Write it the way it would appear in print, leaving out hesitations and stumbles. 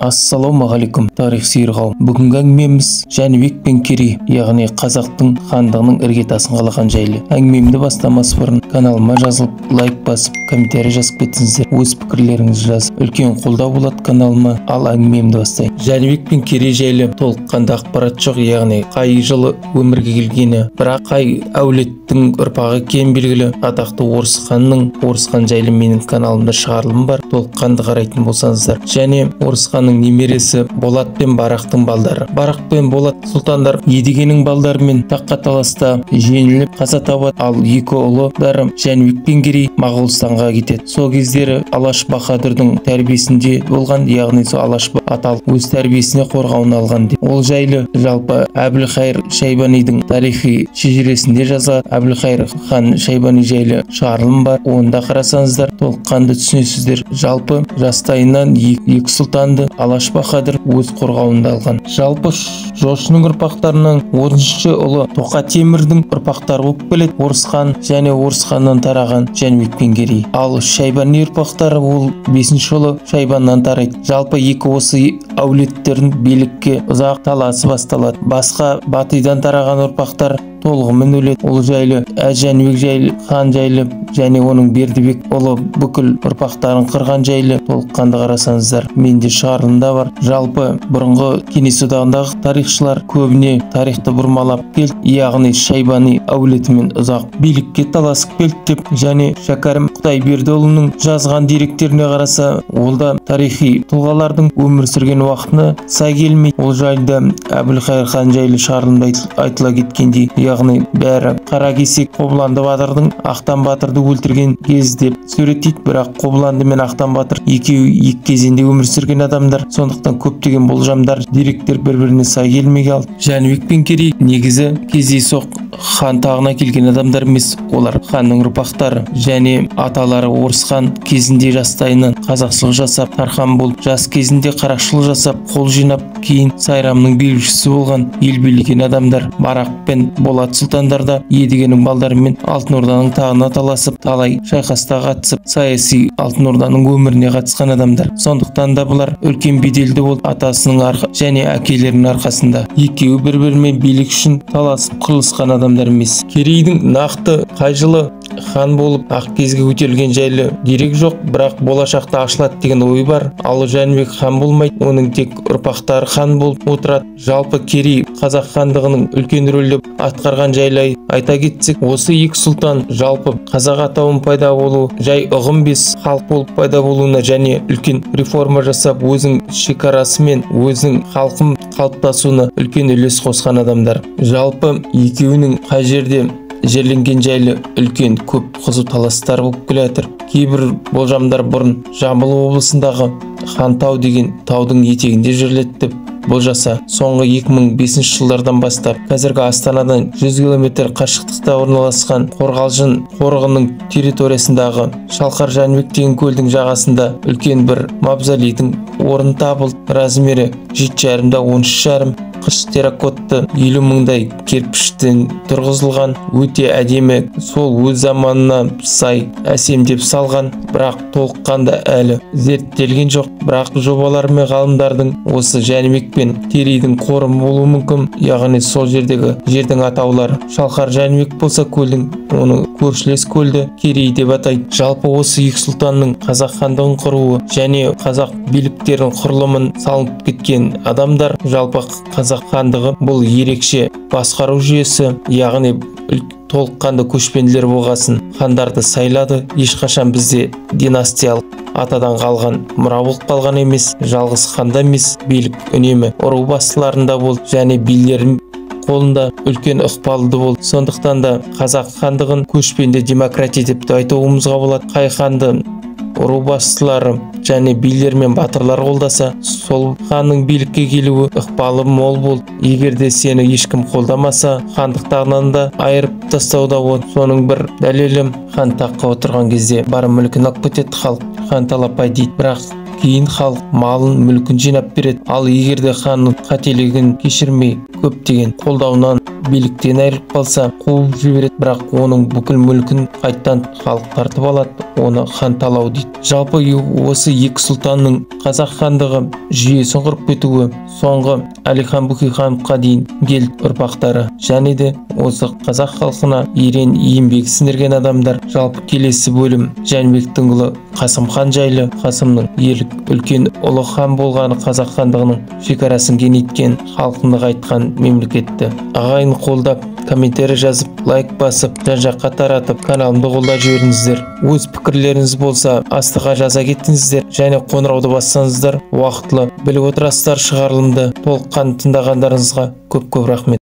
Ассалаумағалейкум, тарих сүйер қауым. Бүгінгі әңгімеміз Жәнібек пен Керей, яғни қазақтың хандығының іргетасын қалаған жайлы. Әңгімемді бастамас бұрын каналыма жазылып, лайк басып, комментарий жазып кетсеңіздер, өз пікірлеріңізді жазып, үлкен қолдау болады каналыма. Ал әңгімемді бастайын. Жәнібек пен Керей жайлы толыққанды ақпарат жоқ, яғни қай жылы өмірге келгені, бірақ қай әулеттің ұрпағы екені белгілі. Атақты Орыс хан жайлы менің каналымда шығарылым бар, толыққанды қарайтын болсаңыздар. Және Орыс ханның немересі Болат пен Барақтың балдары. Барақ пен Болат сұлтандар Едігенің балдарымен таққа таласта жеңіліп қаза табады, ал екі ұлдары Жәнібек пен Керей Моғолстанға кетеді. Сол кездері Алаш Баһадүрдің тәрбиесінде болған, яғни сол Алаш аталық өз тәрбиесіне қорғауына алған деп. Ол жайлы жалпы Әбілқайыр Шайбанидың тарихи шежіресінде жазылады. Әбілқайыр хан Шайбани жайлы шығарылым бар, онда қарасаңыздар толыққанды түсінесіздер. Жалпы жастайынан екі сұлтанды Алаш Баһадүр өз қорғауында алған. Жалпы жошының ұрпақтарынан 10-шы ұлы Тоқа Темірдің ұрпақтары болып келеді. Орыс хан және Орыс ханнан тараған Жәнібек пен Керей. Ал Шайбани ұрпақтары ол 5-ші ұлы Шайбаннан тарайды. Жалпы екі осы әулеттердің билікке ұзақ таласы басталады. Басқа Батыйдан тараған ұрпақтар толығымен өледі. Ол жайлы Жәнібек хан жайлы және оның Бердібек ұлы бүкіл ұрпақтарын қырған жайлы толыққанды қарасаңыздар менде шығарылымда бар. Жалпы бұрынғы Кеңес одағындағы тарихшылар көбіне тарихты бұрмалап келді, яғни Шайбани әулетімен ұзақ билікке таласып келді деп. Және Шәкәрім Құдайбердіұлының жазған деректеріне қараса, ол да тарихи тұлғалардың өмір сүрген уақытына сай келмейді. Ол жайлы Әбілқайыр хан жайлы шығарылымда айтыла кеткендей, яғни бәрі Қаракесек Қобыланды батырдың Ақтан батырды өлтірген кез деп суреттейді, бірақ Қобыланды мен Ақтан батыр екеуі екі кезеңде өмір сүрген адамдар, сондықтан көптеген болжамдар, деректер бір-біріне сай келмей қалды. Жәнібек пен Керей негізі кездейсоқ хан тағына келген адамдар емес, олар ханның ұрпақтары және аталары Орыс хан кезінде жастайынан қазақшылық жасап, тархан болып, жас кезінде қарақшылық жасап, қол жинап, кейін сайрамның билеушісі болған, ел билеген адамдар. Барақ пен Болат сұлтандар да Едігенің балдарымен Алтын Орданың тағына таласып, талай шайқаста қатысып, саяси Алтын Орданың өміріне қатысқан адамдар. Сондықтан да бұлар үлкен беделді болып, атасының және әкелерінің арқасында. Екеуі бір-бірімен билік үшін таласып қырылысқан адамдар емес. Керейдің нақты қай жылы хан болып ақ кезге көтерілген жайлы дерек жоқ, бірақ болашақта ашылады деген ой бар. Ал Жәнібек хан болмайды, оның тек ұрпақтары хан болып отырады. Жалпы Керей қазақ хандығының үлкен рөлді атқарған жайлы айта кетсек, осы екі сұлтан жалпы қазақ атауын пайда болу, жай ұғым бес халық болып пайда болуына және үлкен реформа жасап, өзің шекарасы мен өзің халқын қалыптасуына үлкен үлес қосқан адамдар. Жалпы екеуінің қай жерде жерленген жайлы үлкен көп қызу таластар болып келе жатыр. Кейбір болжамдар бұрын Жамбыл облысындағы Хантау деген таудың етегінде жерледі деп болжаса, соңғы 2005 жылдардан бастап қазіргі Астанадан 100 км қашықтықта орналасқан Қорғалжын қорығының территориясындағы Шалқар Жәнібек деген көлдің жағасында үлкен бір мавзолейдің орны табылды. Размері 7,5 да 13,5 қыш терракотты 50 мыңдай кірпіштен тұрғызылған, өте әдемі, сол өз заманына сай әсемдеп салған, бірақ толыққанды әлі зерттелген жоқ. Бірақ жобалар мен ғалымдардың осы Жәнібек пен Керейдің қорымы болуы мүмкін, яғни сол жердің атаулары. Шалқар Жәнібек болса көлдің, оны көршілес көлді Керей деп атайды. Жалпы осы екі сұлтанның қазақ хандығын құруы және қазақ биліктерінің құрылымын салынып кеткен адамдар. Жалпы қазақ хандығы бұл ерекше басқару жүйесі, яғни толыққанды көшпенділер болғасын хандарды сайлады. Ешқашан бізде династиялық атадан қалған мұра болып қалған емес, жалғыз ханда емес, билік үнемі ұру бастыларында болды және билердің қолында үлкен ықпалды болды. Сондықтан да қазақ хандығын көшпенді демократия деп айтуымызға болады. Қай ханды ұру бастылары және билер мен батырлар қолдаса, сол ханның билікке келуі ықпалы мол болды. Егер де сені ешкім қолдамаса, хандық тағынан да айырып тастауда болады. Соның бір дәлелі, хан таққа отырған кезде бар мүлкін алып кетеді халық, хан талапай дейді, бірақ кейін халық малын мүлкін жинап береді. Ал егер де ханның қателігін кешірмей көптеген қолдауынан биліктен айырылып қалса қуып жібереді, бірақ оның бүкіл мүлкін қайттан халық тартып алады, оны хан талау дейді. Жалпы осы екі сұлтанның қазақ хандығы жүйесін құрып кетуі соңғы Әлихан Бөкейхановқа дейін келді ұрпақтары, және де осы қазақ халқына ерен еңбек сіңірген адамдар. Жалпы келесі бөлім Жәнібектің ұлы Қасым хан жайлы. Қасымның ерлік үлкен ұлы хан болғаны қазақ хандығының шекарасын кеңейткен, халқын нығайтқан мемлекетті. Ағайын қолдап, комментарий жазып, лайк басып, жан-жаққа таратып, каналымды қолдап жіберіңіздер. Өз пікірлеріңіз болса астыға жаза кетіңіздер, және қоңырауды бассаңыздар уақытылы біліп отырасыздар шығарылымды. Толыққанды тыңдағандарыңызға көп рахмет.